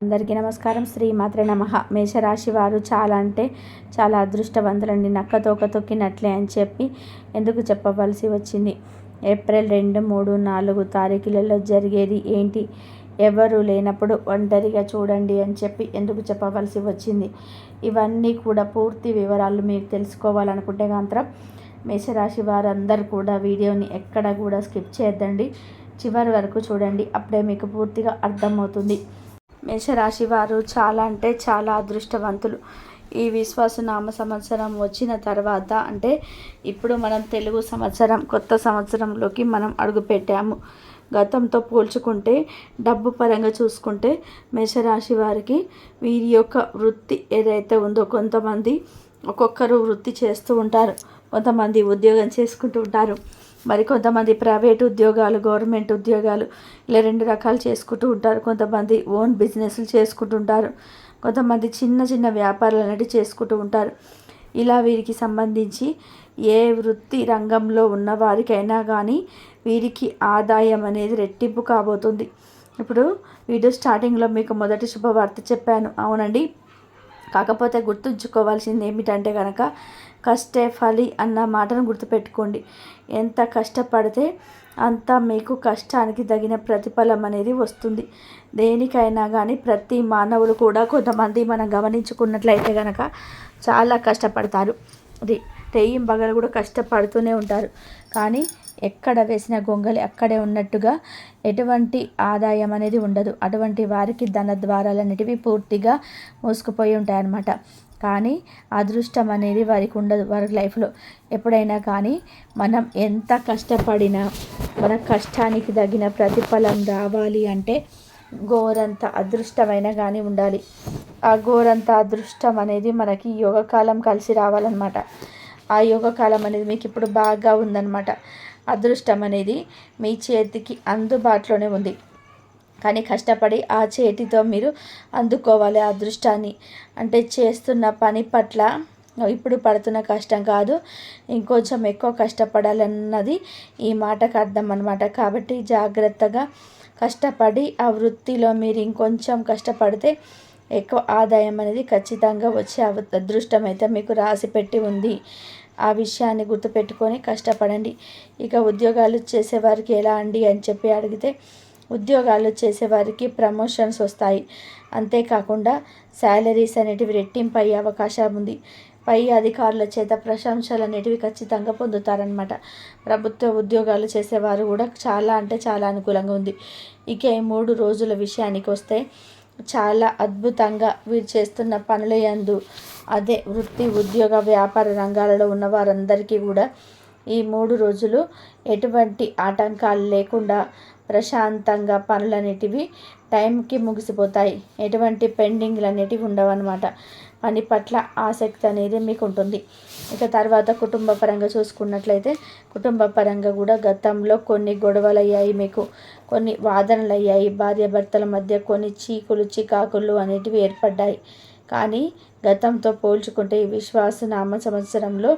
అందరికీ నమస్కారం. శ్రీమాత్రే నమః. మేషరాశి వారు చాలా అంటే చాలా అదృష్టవంతులండి. నక్కతోక తొక్కినట్లే అని చెప్పి ఎందుకు చెప్పవలసి వచ్చింది. ఏప్రిల్ 2, 3, 4 తారీఖులలో జరిగేది ఏంటి, ఎవరు లేనప్పుడు ఒంటరిగా చూడండి అని చెప్పి ఎందుకు చెప్పవలసి వచ్చింది. ఇవన్నీ కూడా పూర్తి వివరాలు మీరు తెలుసుకోవాలనుకుంటే మాత్రం మేషరాశి వారందరూ కూడా వీడియోని ఎక్కడ కూడా స్కిప్ చేయొద్దండి, చివరి వరకు చూడండి. అప్పుడే మీకు పూర్తిగా అర్థమవుతుంది. మేషరాశి వారు చాలా అంటే చాలా అదృష్టవంతులు. ఈ విశ్వాసనామ సంవత్సరం వచ్చిన తర్వాత అంటే ఇప్పుడు మనం తెలుగు సంవత్సరం కొత్త సంవత్సరంలోకి మనం అడుగుపెట్టాము. గతంతో పోల్చుకుంటే డబ్బు పరంగా చూసుకుంటే మేషరాశి వారికి వీరి యొక్క వృత్తి ఏదైతే ఉందో, కొంతమంది ఒక్కొక్కరు వృత్తి చేస్తూ ఉంటారు, కొంతమంది ఉద్యోగం చేసుకుంటూ ఉంటారు, మరి కొంతమంది ప్రైవేట్ ఉద్యోగాలు, గవర్నమెంట్ ఉద్యోగాలు ఇలా 2 రకాలు చేసుకుంటూ ఉంటారు. కొంతమంది ఓన్ బిజినెస్లు చేసుకుంటూ ఉంటారు, కొంతమంది చిన్న చిన్న వ్యాపారాలు అనేవి చేసుకుంటూ ఉంటారు. ఇలా వీరికి సంబంధించి ఏ వృత్తి రంగంలో ఉన్న వారికైనా కానీ వీరికి ఆదాయం అనేది రెట్టింపు కాబోతుంది. ఇప్పుడు వీడియో స్టార్టింగ్లో మీకు మొదటి శుభవార్త చెప్పాను, అవునండి. కాకపోతే గుర్తుంచుకోవాల్సింది ఏమిటంటే కనుక కష్టే ఫలి అన్న మాటను గుర్తుపెట్టుకోండి. ఎంత కష్టపడితే అంత మీకు కష్టానికి తగిన ప్రతిఫలం అనేది వస్తుంది. దేనికైనా కానీ ప్రతి మానవులు కూడా కొంతమంది మనం గమనించుకున్నట్లయితే కనుక చాలా కష్టపడతారు. అది తెయ్యం కూడా కష్టపడుతూనే ఉంటారు. కానీ ఎక్కడ వేసిన గొంగలి అక్కడే ఉన్నట్టుగా ఎటువంటి ఆదాయం అనేది ఉండదు. అటువంటి వారికి ధన ద్వారాలు అనేటివి పూర్తిగా మూసుకుపోయి ఉంటాయన్నమాట. కానీ అదృష్టం అనేది వారికి ఉండదు. వారి లైఫ్లో ఎప్పుడైనా కానీ మనం ఎంత కష్టపడినా మన కష్టానికి తగిన ప్రతిఫలం రావాలి అంటే గోరంత అదృష్టమైనా కానీ ఉండాలి. ఆ గోరంత అదృష్టం అనేది మనకి యోగకాలం కలిసి రావాలన్నమాట. ఆ యోగకాలం అనేది మీకు ఇప్పుడు బాగా ఉందన్నమాట. అదృష్టం అనేది మీ చేతికి అందుబాటులోనే ఉంది. కానీ కష్టపడి ఆ చేతితో మీరు అందుకోవాలి ఆ అదృష్టాన్ని. అంటే చేస్తున్న పని పట్ల ఇప్పుడు పడుతున్న కష్టం కాదు, ఇంకొంచెం ఎక్కువ కష్టపడాలన్నది ఈ మాటకు అర్థం అన్నమాట. కాబట్టి జాగ్రత్తగా కష్టపడి ఆ వృత్తిలో మీరు ఇంకొంచెం కష్టపడితే ఎక్కువ ఆదాయం అనేది ఖచ్చితంగా వచ్చే అదృష్టం అయితే మీకు రాసి పెట్టి ఉంది. ఆ విషయాన్ని గుర్తుపెట్టుకొని కష్టపడండి. ఇక ఉద్యోగాలు చేసేవారికి ఎలా అండి అని చెప్పి అడిగితే, ఉద్యోగాలు చేసేవారికి ప్రమోషన్స్ వస్తాయి. అంతేకాకుండా శాలరీస్ అనేటివి రెట్టింపు అయ్యే అవకాశం ఉంది. పై అధికారుల చేత ప్రశంసలు అనేటివి ఖచ్చితంగా పొందుతారనమాట. ప్రభుత్వ ఉద్యోగాలు చేసేవారు కూడా చాలా అంటే చాలా అనుకూలంగా ఉంది. ఇక ఈ 3 రోజుల విషయానికి వస్తే చాలా అద్భుతంగా వీరు చేస్తున్న పనుల యందు, అదే వృత్తి, ఉద్యోగ, వ్యాపార రంగాలలో ఉన్న వారందరికీ కూడా ఈ 3 రోజులు ఎటువంటి ఆటంకాలు లేకుండా ప్రశాంతంగా పనులనేటివి టైంకి ముగిసిపోతాయి. ఎటువంటి పెండింగ్లు అనేటివి ఉండవన్నమాట. పని పట్ల ఆసక్తి అనేది మీకు ఉంటుంది. ఇక తర్వాత కుటుంబ పరంగా చూసుకున్నట్లయితే కుటుంబ పరంగా కూడా గతంలో కొన్ని గొడవలు అయ్యాయి, మీకు కొన్ని వాదనలు అయ్యాయి, భార్యాభర్తల మధ్య కొన్ని చీకులు చికాకులు అనేటివి ఏర్పడ్డాయి. కానీ గతంతో పోల్చుకుంటే ఈ విశ్వాసనామ సంవత్సరంలో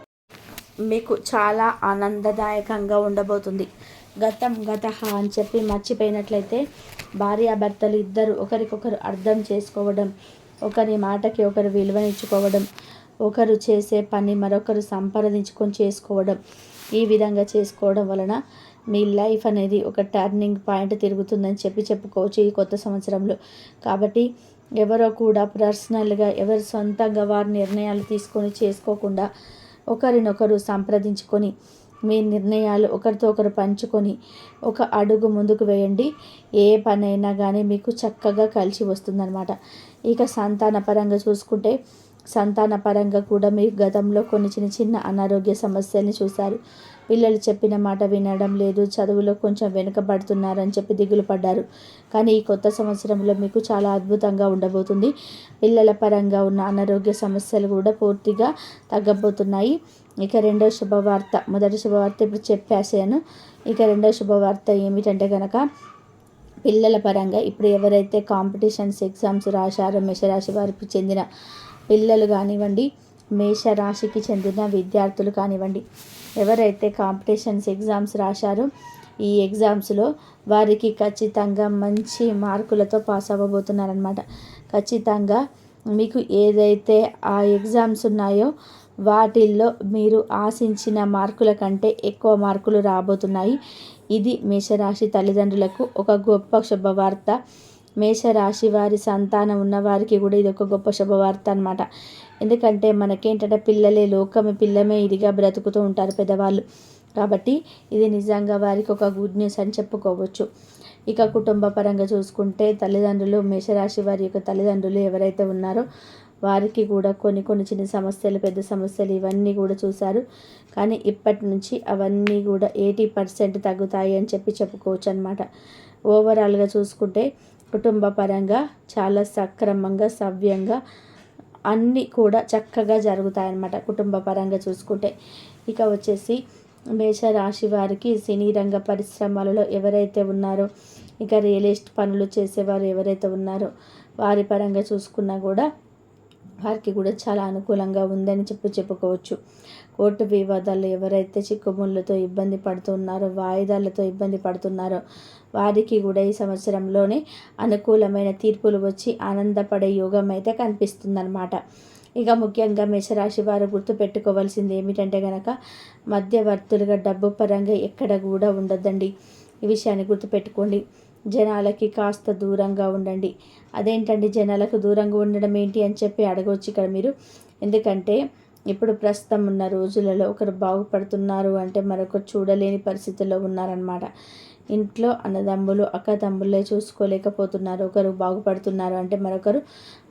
మీకు చాలా ఆనందదాయకంగా ఉండబోతుంది. గతహ అని చెప్పి మర్చిపోయినట్లయితే భార్యాభర్తలు ఇద్దరు ఒకరికొకరు అర్థం చేసుకోవడం, ఒకరి మాటకి ఒకరు విలువనిచ్చుకోవడం, ఒకరు చేసే పని మరొకరు సంప్రదించుకొని చేసుకోవడం, ఈ విధంగా చేసుకోవడం వలన మీ లైఫ్ అనేది ఒక టర్నింగ్ పాయింట్ తిరుగుతుందని చెప్పుకోవచ్చు ఈ కొత్త సంవత్సరంలో. కాబట్టి ఎవరో కూడా పర్సనల్గా ఎవరు సొంతంగా వారి నిర్ణయాలు తీసుకొని చేసుకోకుండా ఒకరినొకరు సంప్రదించుకొని మీ నిర్ణయాలు ఒకరితో ఒకరు పంచుకొని ఒక అడుగు ముందుకు వేయండి. ఏ పనైనా కానీ మీకు చక్కగా కలిసి వస్తుందన్నమాట. ఇక సంతాన పరంగా చూసుకుంటే సంతాన పరంగా కూడా మీరు గతంలో కొన్ని చిన్న అనారోగ్య సమస్యల్ని చూశారు. పిల్లలు చెప్పిన మాట వినడం లేదు, చదువులో కొంచెం వెనుకబడుతున్నారని చెప్పి దిగులు పడ్డారు. కానీ ఈ కొత్త సంవత్సరంలో మీకు చాలా అద్భుతంగా ఉండబోతుంది. పిల్లల పరంగా ఉన్న అనారోగ్య సమస్యలు కూడా పూర్తిగా తగ్గబోతున్నాయి. ఇక రెండో శుభవార్త, మొదటి శుభవార్త ఇప్పుడు చెప్పేసాను. ఇక రెండో శుభవార్త ఏమిటంటే కనుక పిల్లల పరంగా ఇప్పుడు ఎవరైతే కాంపిటీషన్స్ ఎగ్జామ్స్ రాశారో మేషరాశి వారికి చెందిన పిల్లలు కానివ్వండి, మేషరాశికి చెందిన విద్యార్థులు కానివ్వండి, ఎవరైతే కాంపిటీషన్స్ ఎగ్జామ్స్ రాశారో ఈ ఎగ్జామ్స్లో వారికి ఖచ్చితంగా మంచి మార్కులతో పాస్ అవ్వబోతున్నారనమాట. ఖచ్చితంగా మీకు ఏదైతే ఆ ఎగ్జామ్స్ ఉన్నాయో వాటిల్లో మీరు ఆశించిన మార్కుల కంటే ఎక్కువ మార్కులు రాబోతున్నాయి. ఇది మేషరాశి తల్లిదండ్రులకు ఒక గొప్ప శుభవార్త. మేషరాశి వారి సంతానం ఉన్నవారికి కూడా ఇది ఒక గొప్ప శుభవార్త అనమాట. ఎందుకంటే మనకేంటంటే పిల్లలే లోకమే, పిల్లమే ఇదిగా బ్రతుకుతూ ఉంటారు పెద్దవాళ్ళు. కాబట్టి ఇది నిజంగా వారికి ఒక గుడ్ న్యూస్ అని చెప్పుకోవచ్చు. ఇక కుటుంబ పరంగా చూసుకుంటే తల్లిదండ్రులు, మేషరాశి వారి యొక్క తల్లిదండ్రులు ఎవరైతే ఉన్నారో వారికి కూడా కొన్ని చిన్న సమస్యలు, పెద్ద సమస్యలు ఇవన్నీ కూడా చూశారు. కానీ ఇప్పటి నుంచి అవన్నీ కూడా 80% తగ్గుతాయి అని చెప్పుకోవచ్చు అనమాట. ఓవరాల్గా చూసుకుంటే కుటుంబ పరంగా చాలా సక్రమంగా, సవ్యంగా అన్నీ కూడా చక్కగా జరుగుతాయన్నమాట కుటుంబ పరంగా చూసుకుంటే. ఇక వచ్చేసి మేషరాశి వారికి సినీ రంగ పరిశ్రమలలో ఎవరైతే ఉన్నారో, ఇక రియల్ ఎస్టేట్ పనులు చేసేవారు ఎవరైతే ఉన్నారో వారి పరంగా చూసుకున్నా కూడా వారికి కూడా చాలా అనుకూలంగా ఉందని చెప్పుకోవచ్చు. కోర్టు వివాదాలు ఎవరైతే చిక్కుముళ్ళతో ఇబ్బంది పడుతున్నారో, వాయిదాలతో ఇబ్బంది పడుతున్నారో వారికి కూడా ఈ సంవత్సరంలోనే అనుకూలమైన తీర్పులు వచ్చి ఆనందపడే యోగం అయితే కనిపిస్తుందన్నమాట. ఇక ముఖ్యంగా మేషరాశి వారు గుర్తుపెట్టుకోవాల్సింది ఏమిటంటే కనుక మధ్యవర్తులుగా డబ్బు పరంగా ఎక్కడ కూడా ఉండొద్దండి. ఈ విషయాన్ని గుర్తుపెట్టుకోండి. జనాలకి కాస్త దూరంగా ఉండండి. అదేంటండి జనాలకు దూరంగా ఉండడం ఏంటి అని చెప్పి అడగవచ్చు ఇక్కడ మీరు. ఎందుకంటే ఇప్పుడు ప్రస్తుతం ఉన్న రోజులలో ఒకరు బాగుపడుతున్నారు అంటే మరొకరు చూడలేని పరిస్థితుల్లో ఉన్నారనమాట. ఇంట్లో అన్నదమ్ములు, అక్కతమ్ముళ్ళే చూసుకోలేకపోతున్నారు. ఒకరు బాగుపడుతున్నారు అంటే మరొకరు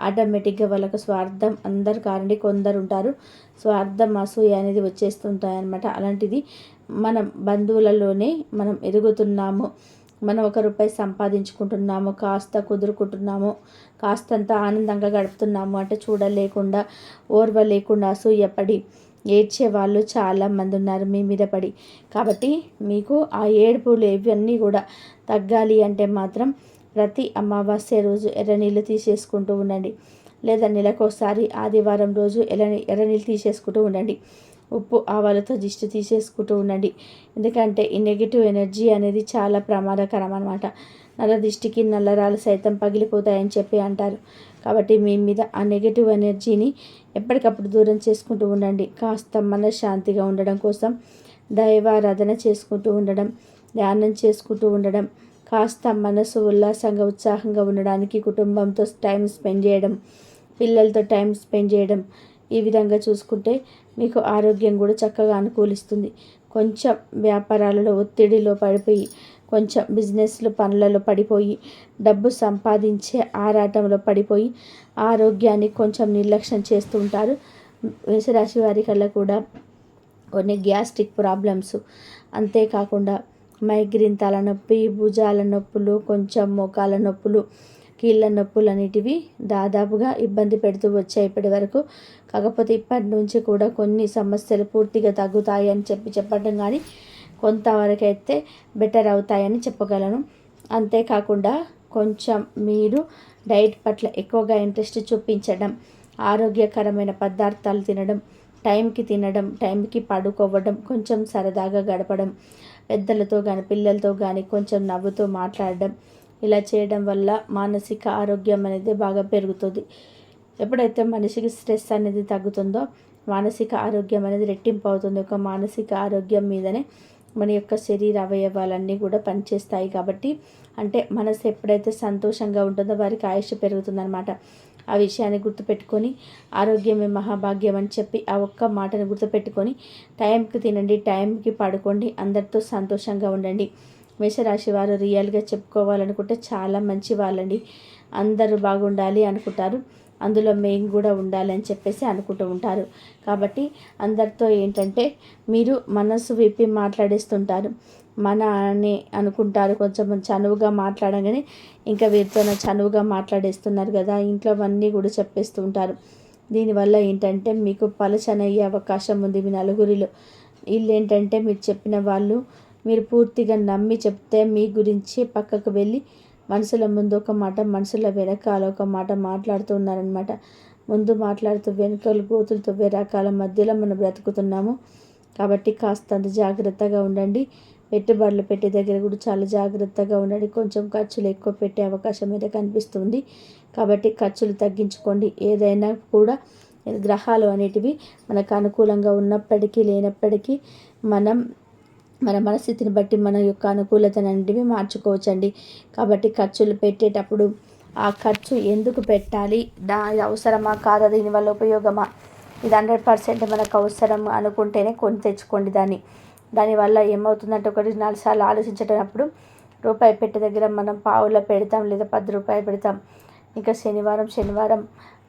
ఆటోమేటిక్గా వాళ్ళకు స్వార్థం అందరు కారండి, కొందరు ఉంటారు స్వార్థం, అసూయ అనేది వచ్చేస్తుంటాయన్నమాట. అలాంటిది మనం బంధువులలోనే మనం ఎదుగుతున్నాము, మనం ₹1 సంపాదించుకుంటున్నాము, కాస్త కుదురుకుంటున్నాము, కాస్తంత ఆనందంగా గడుపుతున్నాము అంటే చూడలేకుండా, ఓర్వలేకుండా, అసూయపడి ఏడ్చే వాళ్ళు చాలామంది ఉన్నారు మీ మీద పడి. కాబట్టి మీకు ఆ ఏడుపులు ఇవన్నీ కూడా తగ్గాలి అంటే మాత్రం ప్రతి అమావాస్య రోజు ఎర్రనీళ్ళు తీసేసుకుంటూ ఉండండి. లేదా నెలకోసారి ఆదివారం రోజు ఎర్రనీళ్ళు తీసేసుకుంటూ ఉండండి. ఉప్పు ఆవాలతో దిష్టి తీసేసుకుంటూ ఉండండి. ఎందుకంటే ఈ నెగిటివ్ ఎనర్జీ అనేది చాలా ప్రమాదకరం అన్నమాట. నల్ల దిష్టికి నల్లరాలు సైతం పగిలిపోతాయని చెప్పి అంటారు. కాబట్టి మీ మీద ఆ నెగిటివ్ ఎనర్జీని ఎప్పటికప్పుడు దూరం చేసుకుంటూ ఉండండి. కాస్త మనశ్శాంతిగా ఉండడం కోసం దైవారాధన చేసుకుంటూ ఉండడం, ధ్యానం చేసుకుంటూ ఉండడం, కాస్త మనసు ఉల్లాసంగా, ఉత్సాహంగా ఉండడానికి కుటుంబంతో టైం స్పెండ్ చేయడం, పిల్లలతో టైం స్పెండ్ చేయడం, ఈ విధంగా చూసుకుంటే మీకు ఆరోగ్యం కూడా చక్కగా అనుకూలిస్తుంది. కొంచెం వ్యాపారాలలో ఒత్తిడిలో పడిపోయి, కొంచెం బిజినెస్లు పనులలో పడిపోయి, డబ్బు సంపాదించే ఆరాటంలో పడిపోయి ఆరోగ్యాన్ని కొంచెం నిర్లక్ష్యం చేస్తూ ఉంటారు. మేషరాశి వారి కల్లా కూడా కొన్ని గ్యాస్ట్రిక్ ప్రాబ్లమ్స్, అంతేకాకుండా మైగ్రేన్, తలనొప్పి, భుజాల నొప్పులు, కొంచెం మోకాల నొప్పులు, కీళ్ళ నొప్పులు అనేటివి దాదాపుగా ఇబ్బంది పెడుతూ వచ్చాయి ఇప్పటి వరకు. కాకపోతే ఇప్పటి నుంచి కూడా కొన్ని సమస్యలు పూర్తిగా తగ్గుతాయి అని చెప్పడం కానీ కొంతవరకు అయితే బెటర్ అవుతాయని చెప్పగలను. అంతేకాకుండా కొంచెం మీరు డైట్ పట్ల ఎక్కువగా ఇంట్రెస్ట్ చూపించడం, ఆరోగ్యకరమైన పదార్థాలు తినడం, టైంకి పడుకోవడం, కొంచెం సరదాగా గడపడం, పెద్దలతో కానీ పిల్లలతో కానీ కొంచెం నవ్వుతూ మాట్లాడడం, ఇలా చేయడం వల్ల మానసిక ఆరోగ్యం అనేది బాగా పెరుగుతుంది. ఎప్పుడైతే మనిషికి స్ట్రెస్ అనేది తగ్గుతుందో మానసిక ఆరోగ్యం అనేది రెట్టింపు అవుతుంది. ఒక మానసిక ఆరోగ్యం మీదనే మన యొక్క శరీర అవయవాలన్నీ కూడా పనిచేస్తాయి. కాబట్టి అంటే మనసు ఎప్పుడైతే సంతోషంగా ఉంటుందో వారికి ఆయుష్ పెరుగుతుందన్నమాట. ఆ విషయాన్ని గుర్తుపెట్టుకొని ఆరోగ్యమే మహాభాగ్యం అని చెప్పి ఆ ఒక్క మాటను గుర్తుపెట్టుకొని టైంకి తినండి, టైంకి పడుకోండి, అందరితో సంతోషంగా ఉండండి. మేషరాశి వారు రియల్గా చెప్పుకోవాలనుకుంటే చాలా మంచి వాళ్ళండి. అందరూ బాగుండాలి అనుకుంటారు, అందులో మేము కూడా ఉండాలని చెప్పేసి అనుకుంటూ ఉంటారు. కాబట్టి అందరితో ఏంటంటే మీరు మనసు విప్పి మాట్లాడేస్తుంటారు. మన అని అనుకుంటారు, కొంచెం చనువుగా మాట్లాడగానే ఇంకా వీరితో చనువుగా మాట్లాడేస్తున్నారు కదా, ఇంట్లో అన్నీ కూడా చెప్పేస్తూ ఉంటారు. దీనివల్ల ఏంటంటే మీకు పలచనయ్యే అవకాశం ఉంది మీ నలుగురిలో. వీళ్ళు ఏంటంటే మీరు చెప్పిన వాళ్ళు మీరు పూర్తిగా నమ్మి చెప్తే మీ గురించి పక్కకు వెళ్ళి మనసుల ముందు ఒక మాట, మనసుల వెనకాల ఒక మాట మాట్లాడుతూ ఉన్నారనమాట. ముందు మాట్లాడుతూ వెనుకలు గోతులు తవ్వే రకాల మధ్యలో మనం బ్రతుకుతున్నాము. కాబట్టి కాస్తంత జాగ్రత్తగా ఉండండి. పెట్టుబడులు పెట్టే దగ్గర కూడా చాలా జాగ్రత్తగా ఉండండి. కొంచెం ఖర్చులు ఎక్కువ పెట్టే అవకాశం అయితే కనిపిస్తుంది. కాబట్టి ఖర్చులు తగ్గించుకోండి. ఏదైనా కూడా గ్రహాలు అనేటివి మనకు అనుకూలంగా ఉన్నప్పటికీ లేనప్పటికీ మన మనస్థితిని బట్టి మన యొక్క అనుకూలతను అనేటివి మార్చుకోవచ్చండి. కాబట్టి ఖర్చులు పెట్టేటప్పుడు ఆ ఖర్చు ఎందుకు పెట్టాలి, అవసరమా కాదా, దీనివల్ల ఉపయోగమా, ఇది 100% మనకు అవసరం అనుకుంటేనే కొని తెచ్చుకోండి. దానివల్ల ఏమవుతుందంటే 1-4 సార్లు ఆలోచించేటప్పుడు రూపాయి పెట్టే దగ్గర మనం పావులో పెడతాం లేదా 10 రూపాయలు పెడతాం. ఇంకా శనివారం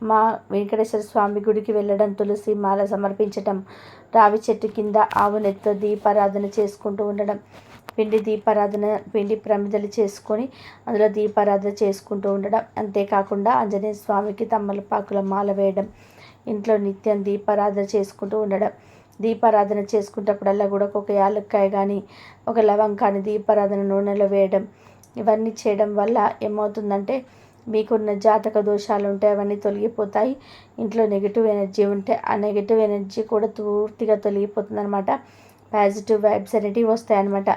మా వెంకటేశ్వర స్వామి గుడికి వెళ్ళడం, తులసి మాల సమర్పించటం, రావి చెట్టు కింద ఆవు నెత్తితో దీపారాధన చేసుకుంటూ ఉండడం, పిండి ప్రమిదలు చేసుకొని అందులో దీపారాధన చేసుకుంటూ ఉండడం. అంతేకాకుండా ఆంజనేయ స్వామికి తమలపాకుల మాల వేయడం, ఇంట్లో నిత్యం దీపారాధన చేసుకుంటూ ఉండడం. దీపారాధన చేసుకునేటప్పుడల్లా కూడా ఒక యాలక్కాయ కానీ ఒక లవంగాన్ని దీపారాధన నూనెలో వేయడం. ఇవన్నీ చేయడం వల్ల ఏమవుతుందంటే మీకున్న జాతక దోషాలు ఉంటాయి, అవన్నీ తొలగిపోతాయి. ఇంట్లో నెగిటివ్ ఎనర్జీ ఉంటే ఆ నెగిటివ్ ఎనర్జీ కూడా పూర్తిగా తొలగిపోతుంది అనమాట. పాజిటివ్ వైబ్స్ అనేటివి వస్తాయి అన్నమాట.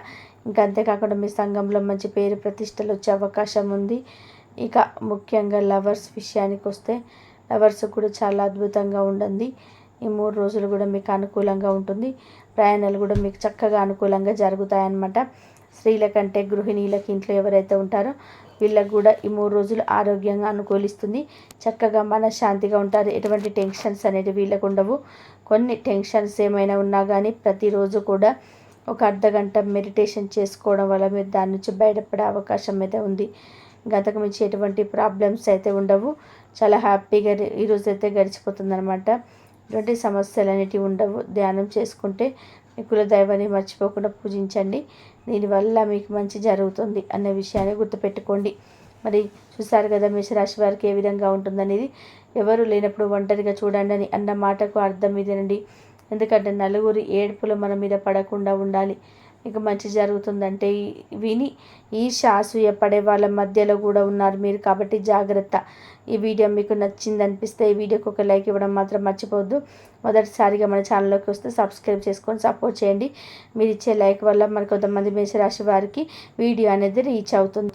ఇంకా అంతేకాకుండా మీ సంఘంలో మంచి పేరు ప్రతిష్టలు వచ్చే అవకాశం ఉంది. ఇక ముఖ్యంగా లవర్స్ విషయానికి వస్తే లవర్స్ కూడా చాలా అద్భుతంగా ఉంటుంది. ఈ 3 రోజులు కూడా మీకు అనుకూలంగా ఉంటుంది. ప్రయాణాలు కూడా మీకు చక్కగా అనుకూలంగా జరుగుతాయన్నమాట. స్త్రీల కంటే గృహిణీలకి ఇంట్లో ఎవరైతే ఉంటారో వీళ్ళకు కూడా ఈ 3 రోజులు ఆరోగ్యంగా అనుకూలిస్తుంది. చక్కగా మనశ్శాంతిగా ఉంటారు. ఎటువంటి టెన్షన్స్ అనేవి వీళ్ళకు ఉండవు. కొన్ని టెన్షన్స్ ఏమైనా ఉన్నా కానీ ప్రతిరోజు కూడా ఒక అర్ధగంట మెడిటేషన్ చేసుకోవడం వల్ల మీరు దాని నుంచి బయటపడే అవకాశం అయితే ఉంది. గతకు మించి ఎటువంటి ప్రాబ్లమ్స్ అయితే ఉండవు. చాలా హ్యాపీగా ఈరోజు అయితే గడిచిపోతుంది అనమాట. ఎటువంటి సమస్యలు అనేటివి ఉండవు. ధ్యానం చేసుకుంటే మీ కులదైవాన్ని మర్చిపోకుండా పూజించండి. దీనివల్ల మీకు మంచి జరుగుతుంది అన్న విషయాన్ని గుర్తుపెట్టుకోండి. మరి చూసారు కదా మేషరాశి వారికి ఏ విధంగా ఉంటుందనేది. ఎవరు లేనప్పుడు ఒంటరిగా చూడండి అని అన్న మాటకు అర్థం ఇదేనండి. ఎందుకంటే నలుగురి ఏడుపులు మన మీద పడకుండా ఉండాలి. మీకు మంచి జరుగుతుందంటే విని అసూయ పడే వాళ్ళ మధ్యలో కూడా ఉన్నారు మీరు. కాబట్టి జాగ్రత్త. ఈ వీడియో మీకు నచ్చింది అనిపిస్తే ఈ వీడియోకి ఒక లైక్ ఇవ్వడం మాత్రం మర్చిపోవద్దు. మొదటిసారిగా మన ఛానల్లోకి వస్తే సబ్స్క్రైబ్ చేసుకొని సపోర్ట్ చేయండి. మీరు ఇచ్చే లైక్ వల్ల మరి కొంతమంది మేషరాశి వారికి వీడియో అనేది రీచ్ అవుతుంది.